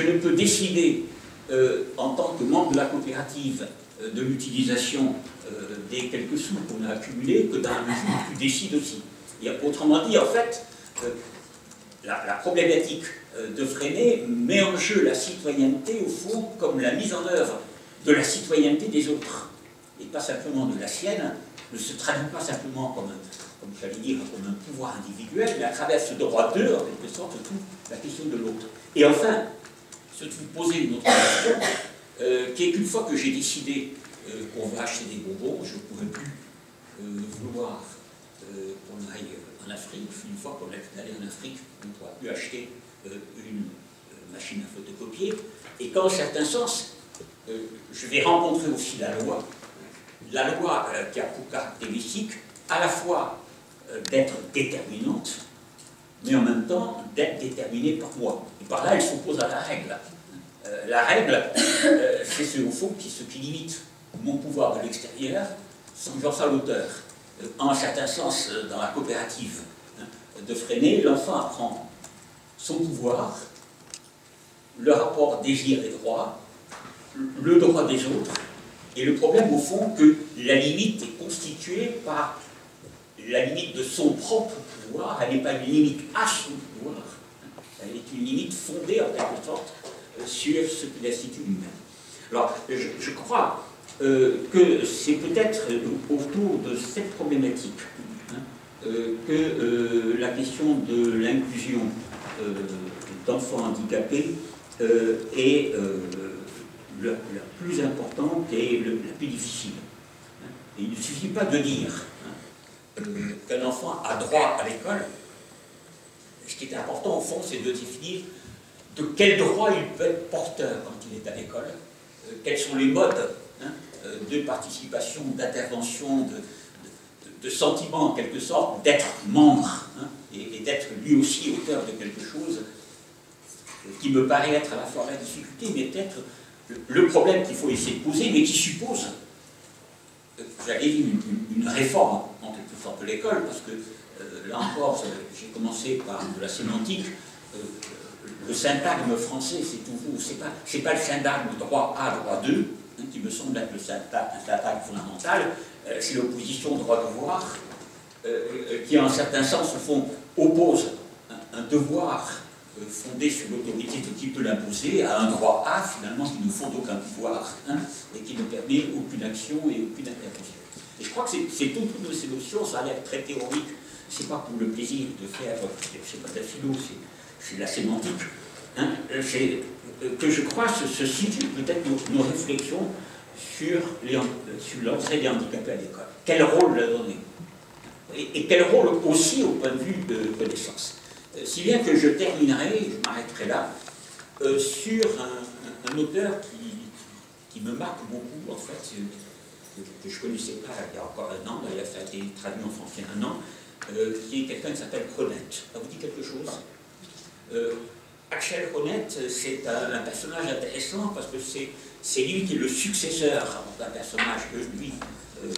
ne peux décider en tant que membre de la coopérative de l'utilisation des quelques sous qu'on a accumulés que dans la mesure où tu décides aussi. Et autrement dit, en fait, la problématique de Freinet met en jeu la citoyenneté, au fond, comme la mise en œuvre de la citoyenneté des autres, et pas simplement de la sienne, ne se traduit pas simplement comme j'allais dire, comme un pouvoir individuel, mais à travers ce droit d'eux, en quelque sorte, toute la question de l'autre. Et enfin, se trouve poser une autre question, qui est qu'une fois que j'ai décidé qu'on va acheter des bonbons, je ne pouvais plus vouloir qu'on aille en Afrique. Une fois qu'on est allé en Afrique, on ne pourra plus acheter une machine à photocopier. Et qu'en certain sens, je vais rencontrer aussi la loi qui a pour caractéristique à la fois d'être déterminante, mais en même temps d'être déterminée par moi. Et par là, elle s'oppose à la règle. La règle, c'est ce, au fond ce qui limite mon pouvoir de l'extérieur sans que j'en sois l'auteur. En un certain sens, dans la coopérative de Freinet, l'enfant apprend son pouvoir, le rapport désir et droit, le droit des autres, et le problème au fond que la limite est constituée par la limite de son propre pouvoir. Elle n'est pas une limite à son pouvoir, elle est une limite fondée en quelque sorte sur ce que l'institut lui-même. Alors, je crois que c'est peut-être autour de cette problématique que la question de l'inclusion d'enfants handicapés est la plus importante et la plus difficile. Et il ne suffit pas de dire qu'un enfant a droit à l'école. Ce qui est important, au fond, c'est de définir de quel droit il peut être porteur quand il est à l'école, quels sont les modes de participation, d'intervention, de sentiment, en quelque sorte, d'être membre, et d'être lui aussi auteur de quelque chose qui me paraît être à la fois la difficulté, mais peut-être le problème qu'il faut essayer de poser, mais qui suppose, j'allais dire, une réforme, en quelque sorte, de l'école, parce que, là encore, j'ai commencé par de la sémantique. Le syntagme français, c'est pas le syntagme droit A, droit 2, qui me semble être un syntagme fondamental, c'est l'opposition droit-devoir, qui en un certain sens, au fond, oppose un devoir fondé sur l'autorité de qui peut l'imposer à un droit A, finalement, qui ne fonde aucun pouvoir, et qui ne permet aucune action et aucune intervention. Et je crois que c'est toutes ces notions, ça a l'air très théorique, c'est pas pour le plaisir de faire, c'est pas de la philo, c'est de la sémantique, que je crois se situent peut-être nos réflexions sur l'entrée des handicapés à l'école. Quel rôle leur donner? Et quel rôle aussi au point de vue de connaissance. Si bien que je terminerai, je m'arrêterai là, sur un auteur qui me marque beaucoup, en fait, que je ne connaissais pas il y a encore un an, d'ailleurs ça a été traduit en français il y a un an, qui est quelqu'un qui s'appelle Honnête. Ça vous dit quelque chose? Axel Honnête, c'est un personnage intéressant parce que c'est lui qui est le successeur d'un personnage que lui,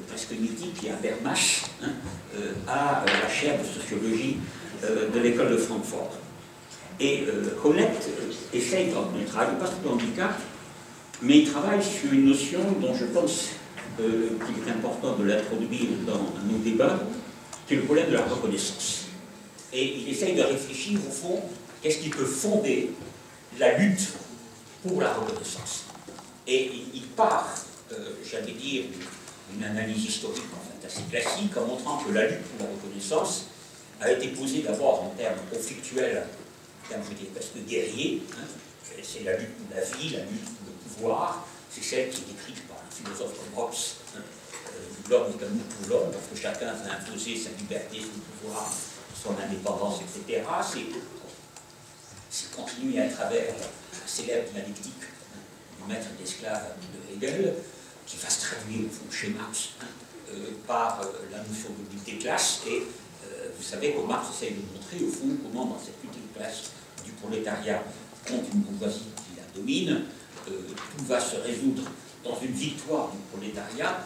presque mythique, qui est Habermas, à la chaire de sociologie de l'école de Francfort. Et Honnête essaye, il ne travaille pas sur le handicap, mais il travaille sur une notion dont je pense qu'il est important de l'introduire dans nos débats, qui est le problème de la reconnaissance. Et il essaye de réfléchir au fond, qu'est-ce qui peut fonder la lutte pour la reconnaissance. Et il part, j'allais dire, d'une analyse historique en fait assez classique, en montrant que la lutte pour la reconnaissance a été posée d'abord en termes conflictuels, en termes, je dirais, presque guerriers. C'est la lutte pour la vie, la lutte pour le pouvoir. C'est celle qui est décrite par un philosophe comme Hobbes. L'homme est un nous pour l'homme, parce que chacun va imposer sa liberté, son pouvoir, son indépendance, etc. C'est continué à travers la célèbre dialectique du maître d'esclave de Hegel, qui va se traduire au fond chez Marx par la notion de lutte des classes. Et vous savez que Marx essaye de montrer au fond comment dans cette lutte des classes du prolétariat contre une bourgeoisie qui la domine, tout va se résoudre dans une victoire du prolétariat,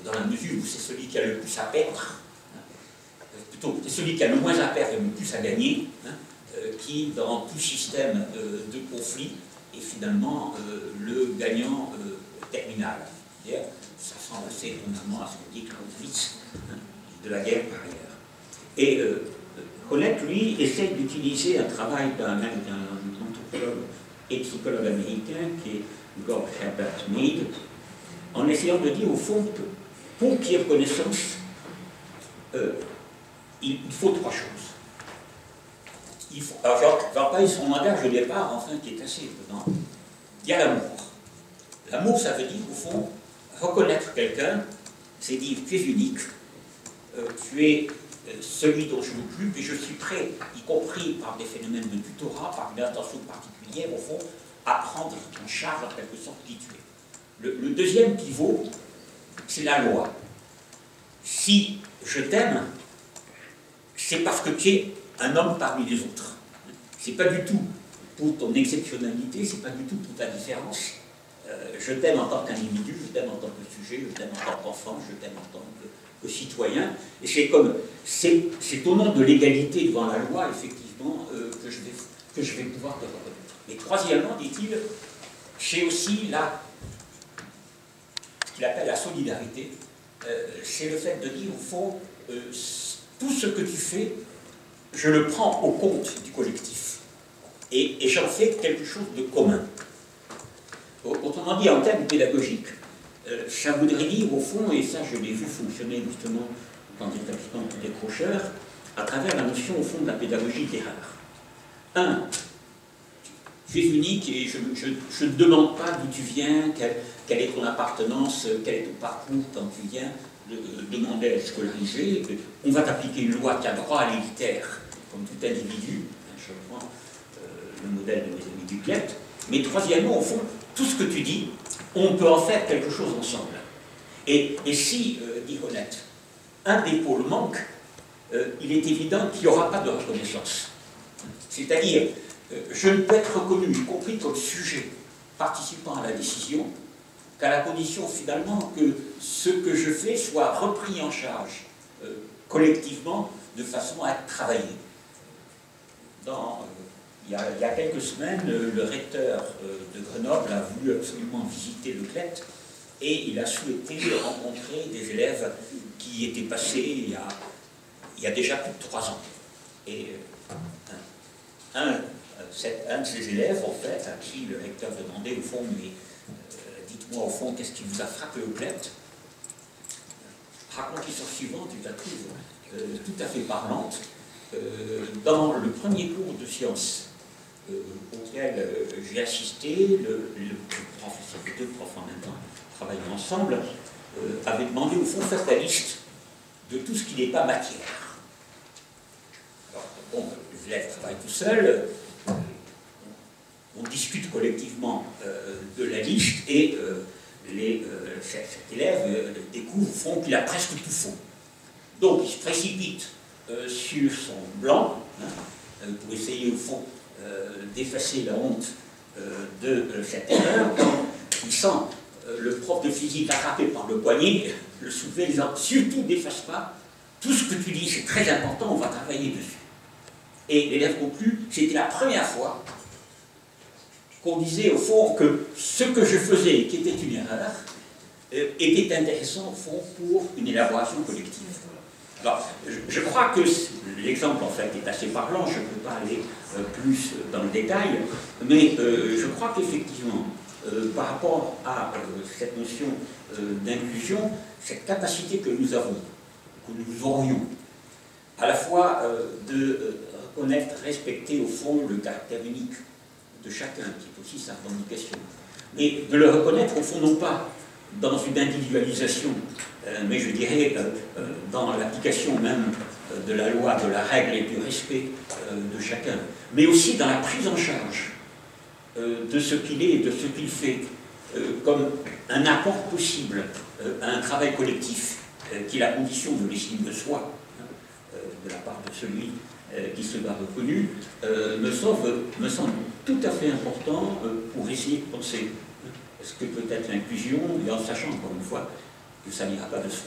dans la mesure où c'est celui qui a le plus à perdre, plutôt c'est celui qui a le moins à perdre et le plus à gagner, qui dans tout système de conflit est finalement le gagnant terminal. Ça semble assez étonnamment à ce que dit Clausewitz de la guerre par ailleurs. Et Honneth, lui, essaie d'utiliser un travail d'un anthropologue et psychologue américain qui est Gord Herbert Mead, en essayant de dire au fond que pour qu'il y ait connaissance, il faut trois choses. Alors, je vais parler de son langage de départ, enfin, qui est assez étonnant. Il y a l'amour. L'amour, ça veut dire, au fond, reconnaître quelqu'un, c'est dire tu es unique, tu es celui dont je m'occupe, et je suis prêt, y compris par des phénomènes de tutorat, par une intention particulière, au fond, à prendre en charge en quelque sorte qui tu es. Le deuxième pivot, c'est la loi. Si je t'aime, c'est parce que tu es un homme parmi les autres. C'est pas du tout pour ton exceptionnalité, c'est pas du tout pour ta différence. Je t'aime en tant qu'individu, je t'aime en tant que sujet, je t'aime en tant qu'enfant, je t'aime en tant que citoyen. Et c'est comme, c'est au nom de l'égalité devant la loi, effectivement, que je vais pouvoir te reconnaître. Mais troisièmement, dit-il, c'est aussi ce qu'il appelle la solidarité. C'est le fait de dire, au fond, tout ce que tu fais, je le prends au compte du collectif. Et j'en fais quelque chose de commun. Autrement dit, en termes pédagogiques, ça voudrait dire, au fond, et ça je l'ai vu fonctionner justement dans des établissements de décrocheurs, à travers la notion, au fond, de la pédagogie d'erreur. Tu es unique et je ne demande pas d'où tu viens, quelle est ton appartenance, quel est ton parcours quand tu viens demander à être scolarisé. On va t'appliquer une loi qui a droit à l'élitaire, comme tout individu. Je reprends le modèle de mes amis Duquette. Mais troisièmement, au fond, tout ce que tu dis, on peut en faire quelque chose ensemble. Et si, dit Honneth, un des pôles manque, il est évident qu'il n'y aura pas de reconnaissance. C'est-à-dire, je ne peux être reconnu, y compris comme sujet participant à la décision, qu'à la condition finalement que ce que je fais soit repris en charge collectivement de façon à être travaillé. Il y a quelques semaines, le recteur de Grenoble a voulu absolument visiter le CLET et il a souhaité rencontrer des élèves qui étaient passés il y a déjà plus de 3 ans. Et un de ces élèves, en fait, à qui le recteur demandait au fond, mais dites-moi au fond, qu'est-ce qui vous a frappé au CLET, raconte l'histoire suivante, tu la trouves tout à fait parlante. Dans le premier cours de sciences auquel j'ai assisté, le prof, c'était 2 profs en même temps, travaillant ensemble, avait demandé au fond de faire la liste de tout ce qui n'est pas matière. Alors, bon, les élèves travaillent tout seuls, on discute collectivement de la liste et cet élève découvre au fond qu'il a presque tout faux. Donc il se précipite sur son blanc pour essayer au fond d'effacer la honte de cette erreur. Il sent le prof de physique l'attraper par le poignet, le soulever, disant surtout n'efface pas, tout ce que tu dis c'est très important, on va travailler dessus. Et l'élève conclut, c'était la première fois qu'on disait au fond que ce que je faisais, qui était une erreur, était intéressant au fond pour une élaboration collective. Alors, je crois que l'exemple en fait est assez parlant, je ne peux pas aller plus dans le détail, mais je crois qu'effectivement, par rapport à cette notion d'inclusion, cette capacité que nous avons, que nous aurions, à la fois de reconnaître, respecter au fond le caractère unique de chacun, qui est aussi sa revendication, et de le reconnaître au fond non pas dans une individualisation, mais je dirais dans l'application même de la loi, de la règle et du respect de chacun, mais aussi dans la prise en charge de ce qu'il est et de ce qu'il fait, comme un apport possible à un travail collectif, qui est la condition de l'estime de soi, de la part de celui qui se va reconnu, me semble tout à fait important pour essayer de penser ce que peut être l'inclusion, et en sachant encore une fois que ça n'ira pas de soi.